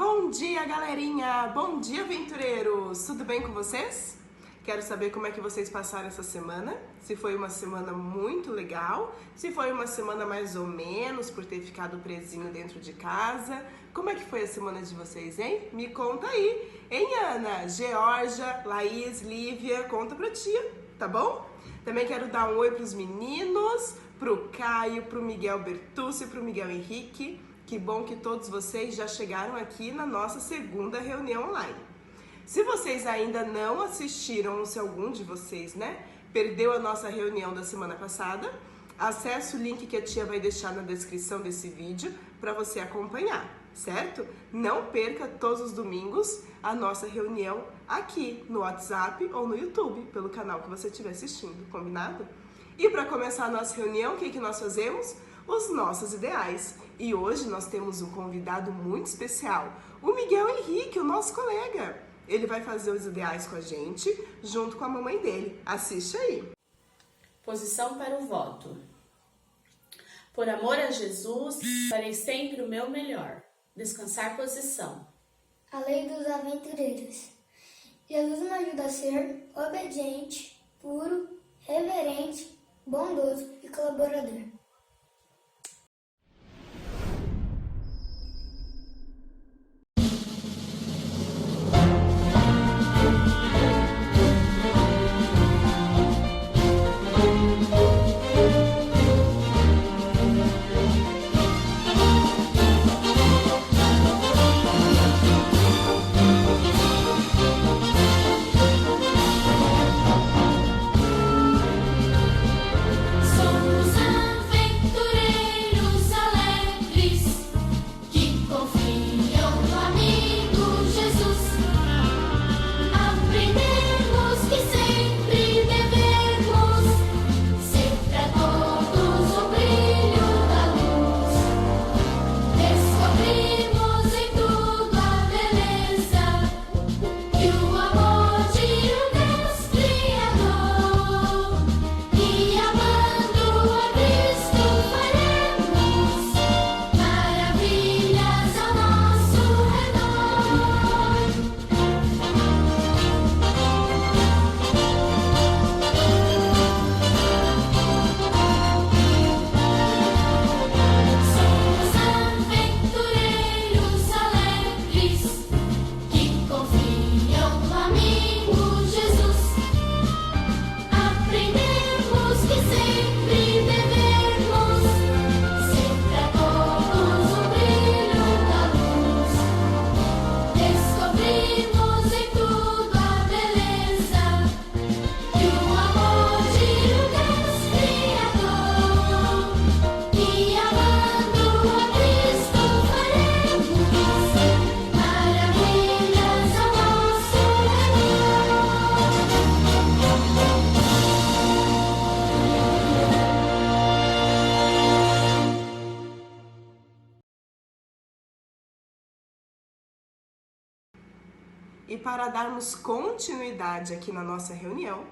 Bom dia, galerinha! Bom dia, aventureiros! Tudo bem com vocês? Quero saber como é que vocês passaram essa semana. Se foi uma semana muito legal, se foi uma semana mais ou menos por ter ficado presinho dentro de casa. Como é que foi a semana de vocês, hein? Me conta aí, hein, Ana? Georgia, Laís, Lívia, conta pra tia, tá bom? Também quero dar um oi pros meninos, pro Caio, pro Miguel Bertucci, pro Miguel Henrique. Que bom que todos vocês já chegaram aqui na nossa segunda reunião online. Se vocês ainda não assistiram, ou se algum de vocês, perdeu a nossa reunião da semana passada, acesse o link que a tia vai deixar na descrição desse vídeo para você acompanhar, certo? Não perca todos os domingos a nossa reunião aqui no WhatsApp ou no YouTube, pelo canal que você estiver assistindo, combinado? E para começar a nossa reunião, o que nós fazemos? Os nossos ideais. E hoje nós temos um convidado muito especial, o Miguel Henrique, o nosso colega. Ele vai fazer os ideais com a gente, junto com a mamãe dele. Assiste aí. Posição para o voto. Por amor a Jesus, farei sempre o meu melhor. Descansar posição. A lei dos aventureiros. Jesus me ajuda a ser obediente, puro, reverente, bondoso e colaborador. E para darmos continuidade aqui na nossa reunião,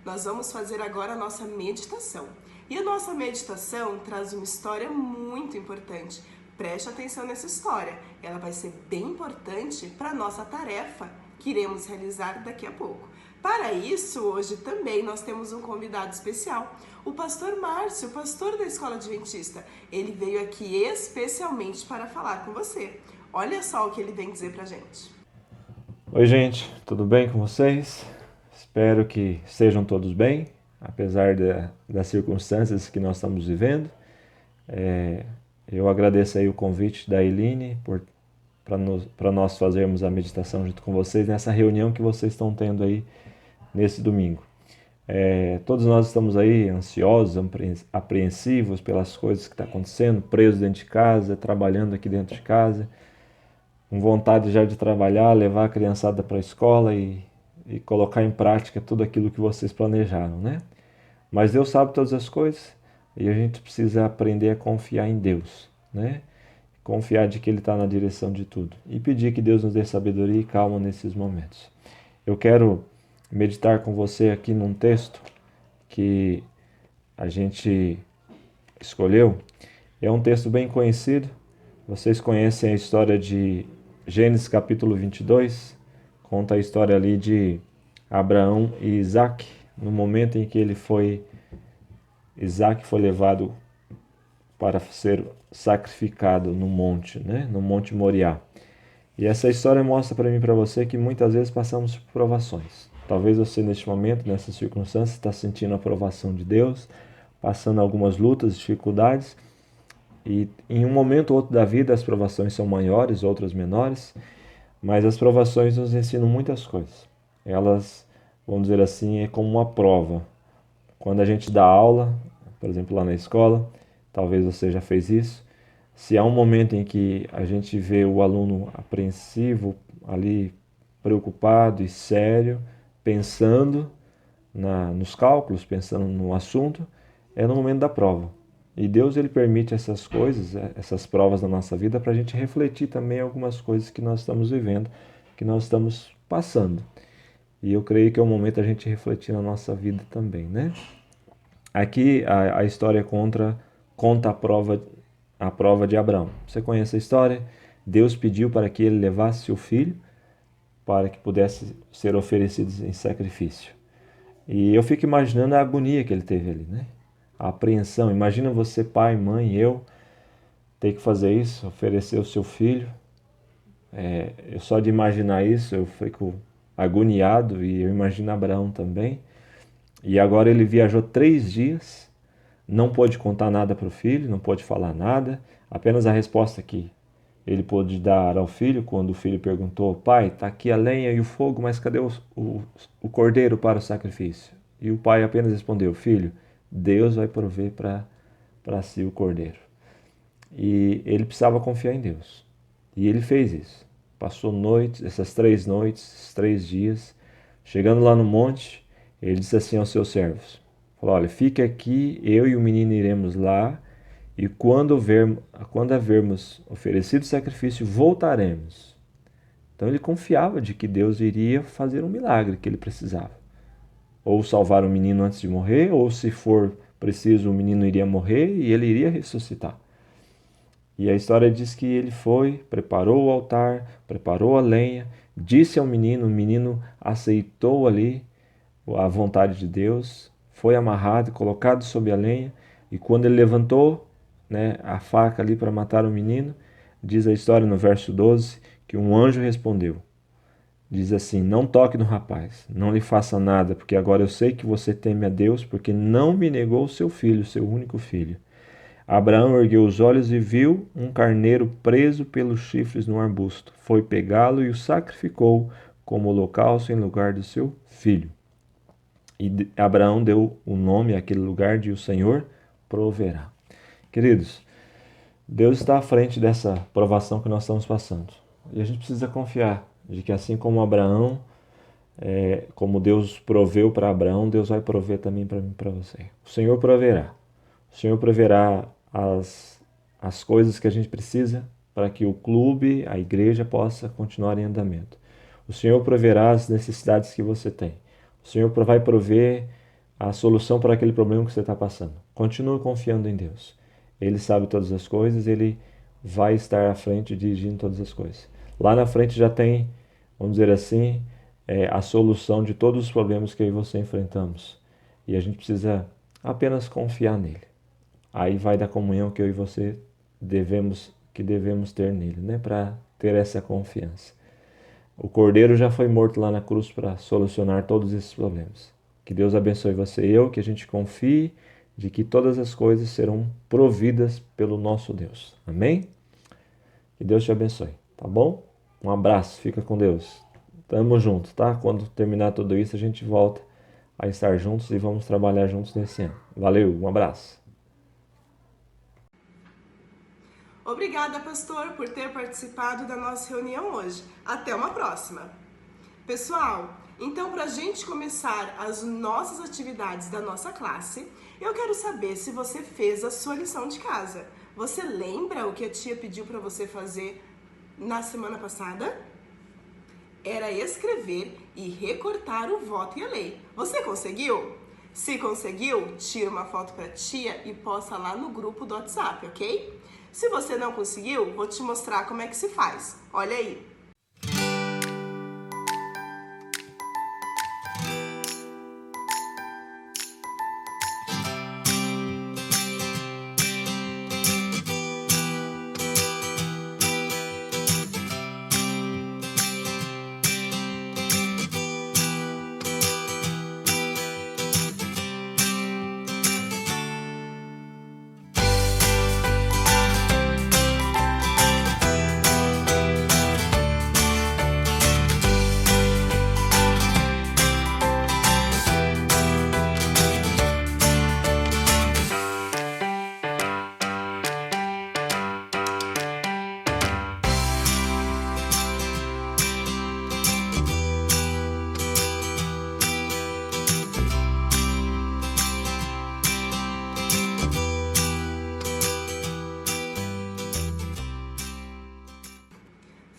nós vamos fazer agora a nossa meditação. E a nossa meditação traz uma história muito importante. Preste atenção nessa história, ela vai ser bem importante para a nossa tarefa que iremos realizar daqui a pouco. Para isso, hoje também nós temos um convidado especial, o pastor Márcio, pastor da Escola Adventista. Ele veio aqui especialmente para falar com você. Olha só o que ele vem dizer para a gente. Oi, gente, tudo bem com vocês? Espero que estejam todos bem, apesar das circunstâncias que nós estamos vivendo. Eu agradeço aí o convite da Eileen para nós fazermos a meditação junto com vocês nessa reunião que vocês estão tendo aí nesse domingo. Todos nós estamos aí ansiosos, apreensivos pelas coisas que estão acontecendo, presos dentro de casa, trabalhando aqui dentro de casa, com vontade já de trabalhar, levar a criançada para a escola e colocar em prática tudo aquilo que vocês planejaram, né? Mas Deus sabe todas as coisas e a gente precisa aprender a confiar em Deus, né? Confiar de que Ele está na direção de tudo e pedir que Deus nos dê sabedoria e calma nesses momentos. Eu quero meditar com você aqui num texto que a gente escolheu. É um texto bem conhecido. Vocês conhecem a história de Gênesis capítulo 22 conta a história ali de Abraão e Isaac, no momento em que Isaac foi levado para ser sacrificado no monte, no Monte Moriá. E essa história mostra para mim e para você que muitas vezes passamos por provações. Talvez você neste momento, nessas circunstâncias, está sentindo a aprovação de Deus, passando algumas lutas, dificuldades, e em um momento ou outro da vida as provações são maiores, outras menores, mas as provações nos ensinam muitas coisas. Elas, vamos dizer assim, é como uma prova. Quando a gente dá aula, por exemplo lá na escola, talvez você já fez isso, se há um momento em que a gente vê o aluno apreensivo, ali preocupado e sério, pensando nos cálculos, pensando no assunto, é no momento da prova. E Deus ele permite essas coisas, essas provas na nossa vida para a gente refletir também algumas coisas que nós estamos vivendo, que nós estamos passando. E eu creio que é o momento da gente refletir na nossa vida também, Aqui a história conta a prova de Abraão. Você conhece a história? Deus pediu para que ele levasse seu filho para que pudesse ser oferecido em sacrifício. E eu fico imaginando a agonia que ele teve ali, A apreensão. Imagina você, pai, mãe, eu, ter que fazer isso, oferecer o seu filho. Eu só de imaginar isso, eu fico agoniado, e eu imagino Abraão também. E agora ele viajou 3 dias, não pôde contar nada para o filho, não pôde falar nada, apenas a resposta que ele pôde dar ao filho, quando o filho perguntou: pai, está aqui a lenha e o fogo, mas cadê o cordeiro para o sacrifício? E o pai apenas respondeu: filho, Deus vai prover para si o cordeiro. E ele precisava confiar em Deus. E ele fez isso. Passou essas 3 noites, esses 3 dias. Chegando lá no monte, ele disse assim aos seus servos: falou, olha, fique aqui, eu e o menino iremos lá, e quando havermos oferecido o sacrifício, voltaremos. Então ele confiava de que Deus iria fazer um milagre que ele precisava. Ou salvar o menino antes de morrer, ou se for preciso, o menino iria morrer e ele iria ressuscitar. E a história diz que ele foi, preparou o altar, preparou a lenha, disse ao menino, o menino aceitou ali a vontade de Deus, foi amarrado, colocado sob a lenha, e quando ele levantou a faca ali para matar o menino, diz a história no verso 12, que um anjo respondeu. Diz assim: não toque no rapaz, não lhe faça nada, porque agora eu sei que você teme a Deus, porque não me negou o seu filho, seu único filho. Abraão ergueu os olhos e viu um carneiro preso pelos chifres no arbusto. Foi pegá-lo e o sacrificou como holocausto em lugar do seu filho. E Abraão deu o nome àquele lugar de: o Senhor proverá. Queridos, Deus está à frente dessa provação que nós estamos passando. E a gente precisa confiar de que assim como Abraão, como Deus proveu para Abraão, Deus vai prover também para mim e para você. O Senhor proverá. O Senhor proverá as coisas que a gente precisa para que o clube, a igreja, possa continuar em andamento. O Senhor proverá as necessidades que você tem. O Senhor vai prover a solução para aquele problema que você está passando. Continue confiando em Deus. Ele sabe todas as coisas, Ele vai estar à frente dirigindo todas as coisas. Lá na frente já tem, vamos dizer assim, a solução de todos os problemas que eu e você enfrentamos. E a gente precisa apenas confiar nele. Aí vai da comunhão que eu e você devemos ter nele, para ter essa confiança. O Cordeiro já foi morto lá na cruz para solucionar todos esses problemas. Que Deus abençoe você e eu, que a gente confie de que todas as coisas serão providas pelo nosso Deus. Amém? Que Deus te abençoe, tá bom? Um abraço, fica com Deus. Tamo junto, tá? Quando terminar tudo isso, a gente volta a estar juntos e vamos trabalhar juntos nesse ano. Valeu, um abraço. Obrigada, pastor, por ter participado da nossa reunião hoje. Até uma próxima. Pessoal, então para a gente começar as nossas atividades da nossa classe, eu quero saber se você fez a sua lição de casa. Você lembra o que a tia pediu para você fazer na semana passada? Era escrever e recortar o voto e a lei. Você conseguiu? Se conseguiu, tira uma foto para a tia e posta lá no grupo do WhatsApp, ok? Se você não conseguiu, vou te mostrar como é que se faz. Olha aí.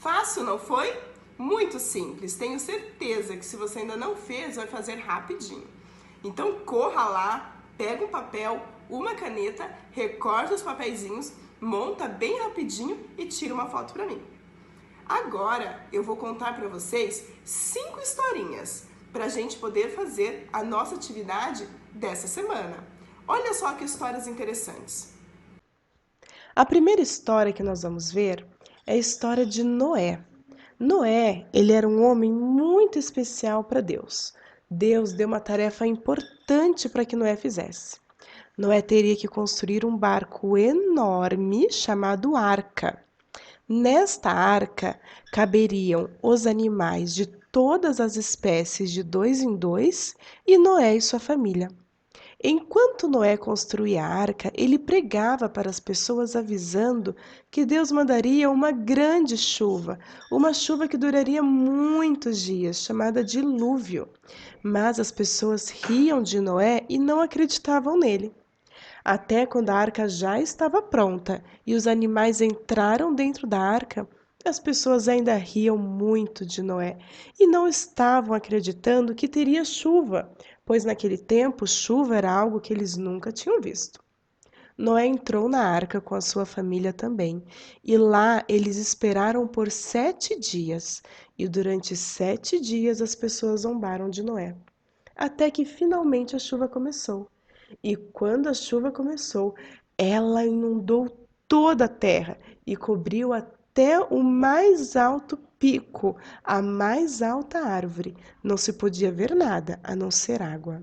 Fácil, não foi? Muito simples. Tenho certeza que se você ainda não fez, vai fazer rapidinho. Então corra lá, pega um papel, uma caneta, recorta os papeizinhos, monta bem rapidinho e tira uma foto para mim. Agora eu vou contar para vocês 5 historinhas para a gente poder fazer a nossa atividade dessa semana. Olha só que histórias interessantes. A primeira história que nós vamos ver é a história de Noé. Noé, ele era um homem muito especial para Deus. Deus deu uma tarefa importante para que Noé fizesse. Noé teria que construir um barco enorme chamado arca. Nesta arca caberiam os animais de todas as espécies de 2 em 2 e Noé e sua família. Enquanto Noé construía a arca, ele pregava para as pessoas avisando que Deus mandaria uma grande chuva, uma chuva que duraria muitos dias, chamada dilúvio. Mas as pessoas riam de Noé e não acreditavam nele. Até quando a arca já estava pronta e os animais entraram dentro da arca, as pessoas ainda riam muito de Noé e não estavam acreditando que teria chuva, pois naquele tempo chuva era algo que eles nunca tinham visto. Noé entrou na arca com a sua família também, e lá eles esperaram por 7 dias, e durante 7 dias as pessoas zombaram de Noé, até que finalmente a chuva começou. E quando a chuva começou, ela inundou toda a terra e cobriu até o mais alto pico, a mais alta árvore. Não se podia ver nada a não ser água.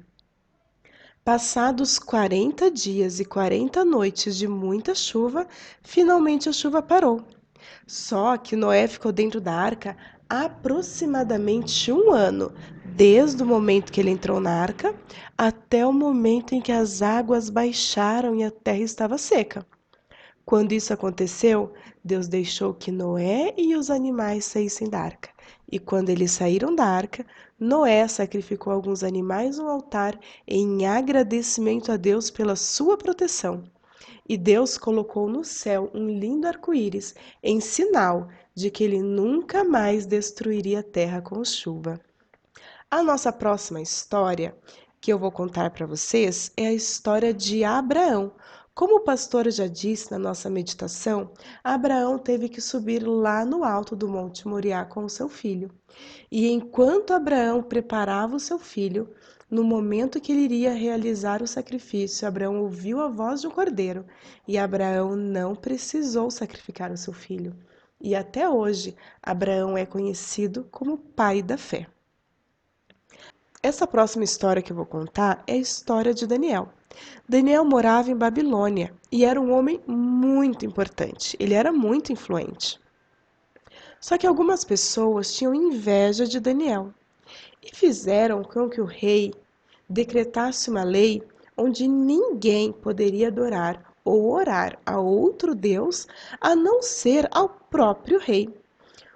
Passados 40 dias e 40 noites de muita chuva, finalmente a chuva parou. Só que Noé ficou dentro da arca aproximadamente 1 ano, desde o momento que ele entrou na arca até o momento em que as águas baixaram e a terra estava seca. Quando isso aconteceu, Deus deixou que Noé e os animais saíssem da arca. E quando eles saíram da arca, Noé sacrificou alguns animais no altar em agradecimento a Deus pela sua proteção. E Deus colocou no céu um lindo arco-íris em sinal de que ele nunca mais destruiria a terra com chuva. A nossa próxima história que eu vou contar para vocês é a história de Abraão. Como o pastor já disse na nossa meditação, Abraão teve que subir lá no alto do Monte Moriá com o seu filho. E enquanto Abraão preparava o seu filho, no momento que ele iria realizar o sacrifício, Abraão ouviu a voz de um cordeiro e Abraão não precisou sacrificar o seu filho. E até hoje, Abraão é conhecido como pai da fé. Essa próxima história que eu vou contar é a história de Daniel. Daniel morava em Babilônia e era um homem muito importante, ele era muito influente. Só que algumas pessoas tinham inveja de Daniel e fizeram com que o rei decretasse uma lei onde ninguém poderia adorar ou orar a outro Deus a não ser ao próprio rei.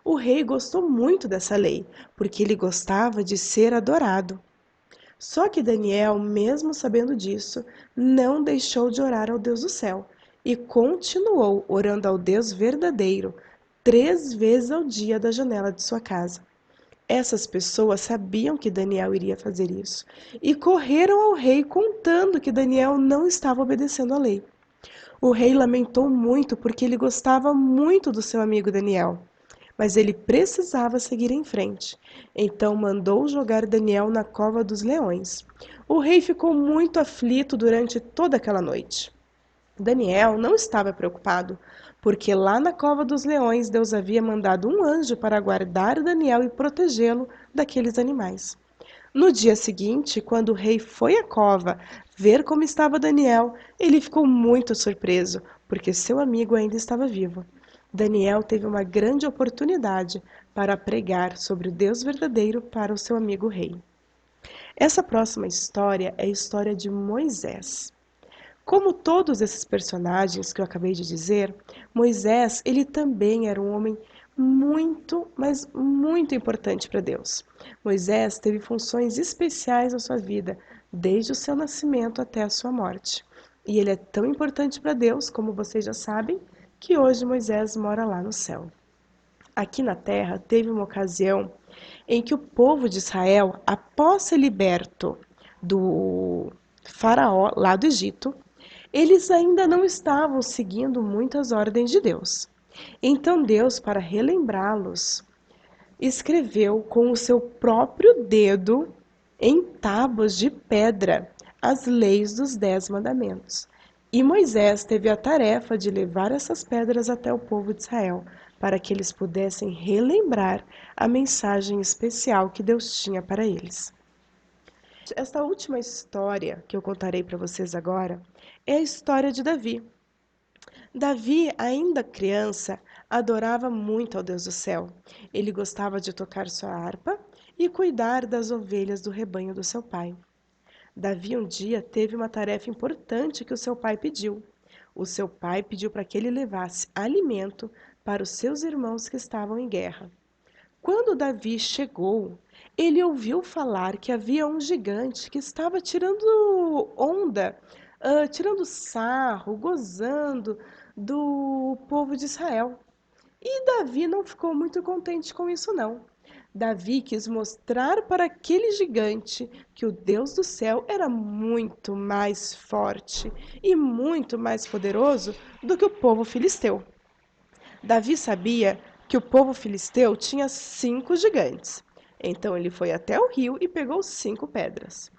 O rei gostou muito dessa lei, porque ele gostava de ser adorado. Só que Daniel, mesmo sabendo disso, não deixou de orar ao Deus do céu e continuou orando ao Deus verdadeiro 3 vezes ao dia da janela de sua casa. Essas pessoas sabiam que Daniel iria fazer isso e correram ao rei contando que Daniel não estava obedecendo à lei. O rei lamentou muito porque ele gostava muito do seu amigo Daniel, mas ele precisava seguir em frente. Então mandou jogar Daniel na cova dos leões. O rei ficou muito aflito durante toda aquela noite. Daniel não estava preocupado, porque lá na cova dos leões Deus havia mandado um anjo para guardar Daniel e protegê-lo daqueles animais. No dia seguinte, quando o rei foi à cova ver como estava Daniel, ele ficou muito surpreso, porque seu amigo ainda estava vivo. Daniel teve uma grande oportunidade para pregar sobre o Deus verdadeiro para o seu amigo rei. Essa próxima história é a história de Moisés. Como todos esses personagens que eu acabei de dizer, Moisés, ele também era um homem muito, mas muito importante para Deus. Moisés teve funções especiais na sua vida, desde o seu nascimento até a sua morte. E ele é tão importante para Deus, como vocês já sabem, que hoje Moisés mora lá no céu. Aqui na terra, teve uma ocasião em que o povo de Israel, após ser liberto do faraó lá do Egito, eles ainda não estavam seguindo muitas ordens de Deus. Então Deus, para relembrá-los, escreveu com o seu próprio dedo em tábuas de pedra as leis dos 10 mandamentos. E Moisés teve a tarefa de levar essas pedras até o povo de Israel, para que eles pudessem relembrar a mensagem especial que Deus tinha para eles. Esta última história que eu contarei para vocês agora é a história de Davi. Davi, ainda criança, adorava muito ao Deus do céu. Ele gostava de tocar sua harpa e cuidar das ovelhas do rebanho do seu pai. Davi um dia teve uma tarefa importante que o seu pai pediu. O seu pai pediu para que ele levasse alimento para os seus irmãos que estavam em guerra. Quando Davi chegou, ele ouviu falar que havia um gigante que estava tirando onda, tirando sarro, gozando do povo de Israel. E Davi não ficou muito contente com isso, não. Davi quis mostrar para aquele gigante que o Deus do céu era muito mais forte e muito mais poderoso do que o povo filisteu. Davi sabia que o povo filisteu tinha 5 gigantes. Então ele foi até o rio e pegou 5 pedras.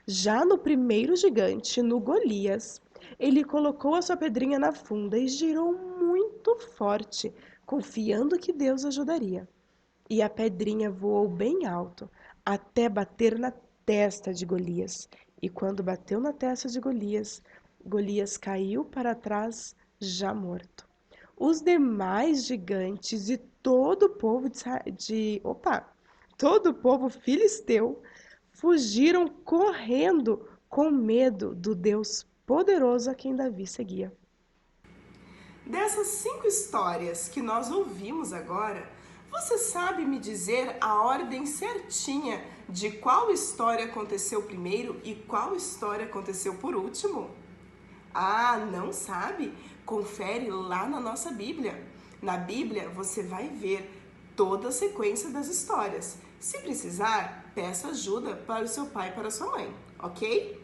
Já no primeiro gigante, no Golias, ele colocou a sua pedrinha na funda e girou muito forte, confiando que Deus ajudaria. E a pedrinha voou bem alto, até bater na testa de Golias. E quando bateu na testa de Golias, Golias caiu para trás, já morto. Os demais gigantes e todo o povo todo o povo filisteu fugiram correndo com medo do Deus poderoso a quem Davi seguia. Dessas 5 histórias que nós ouvimos agora, você sabe me dizer a ordem certinha de qual história aconteceu primeiro e qual história aconteceu por último? Ah, não sabe? Confere lá na nossa Bíblia. Na Bíblia você vai ver toda a sequência das histórias. Se precisar, peça ajuda para o seu pai e para a sua mãe, ok?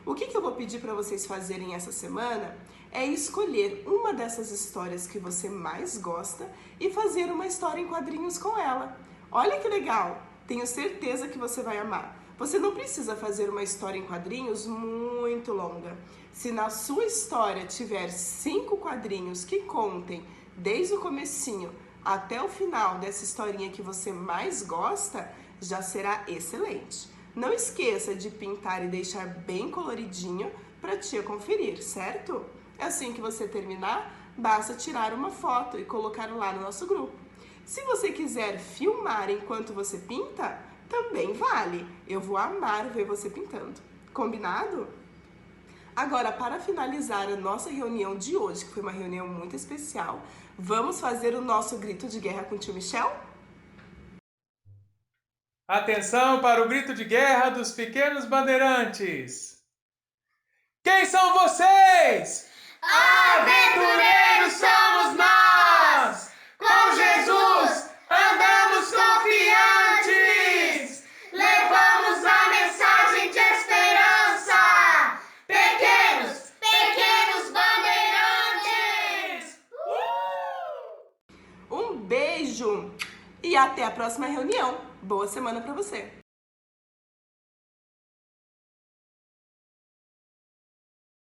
O que eu vou pedir para vocês fazerem essa semana é escolher uma dessas histórias que você mais gosta e fazer uma história em quadrinhos com ela. Olha que legal! Tenho certeza que você vai amar. Você não precisa fazer uma história em quadrinhos muito longa. Se na sua história tiver 5 quadrinhos que contem desde o comecinho até o final dessa historinha que você mais gosta, já será excelente. Não esqueça de pintar e deixar bem coloridinho para a tia conferir, certo? Assim que você terminar, basta tirar uma foto e colocar lá no nosso grupo. Se você quiser filmar enquanto você pinta, também vale. Eu vou amar ver você pintando. Combinado? Agora, para finalizar a nossa reunião de hoje, que foi uma reunião muito especial, vamos fazer o nosso grito de guerra com o tio Michel? Atenção para o grito de guerra dos pequenos bandeirantes! Quem são vocês? Aventureiros somos nós! Com Jesus andamos confiantes! Levamos a mensagem de esperança! Pequenos, pequenos bandeirantes! e até a próxima reunião. Boa semana para você!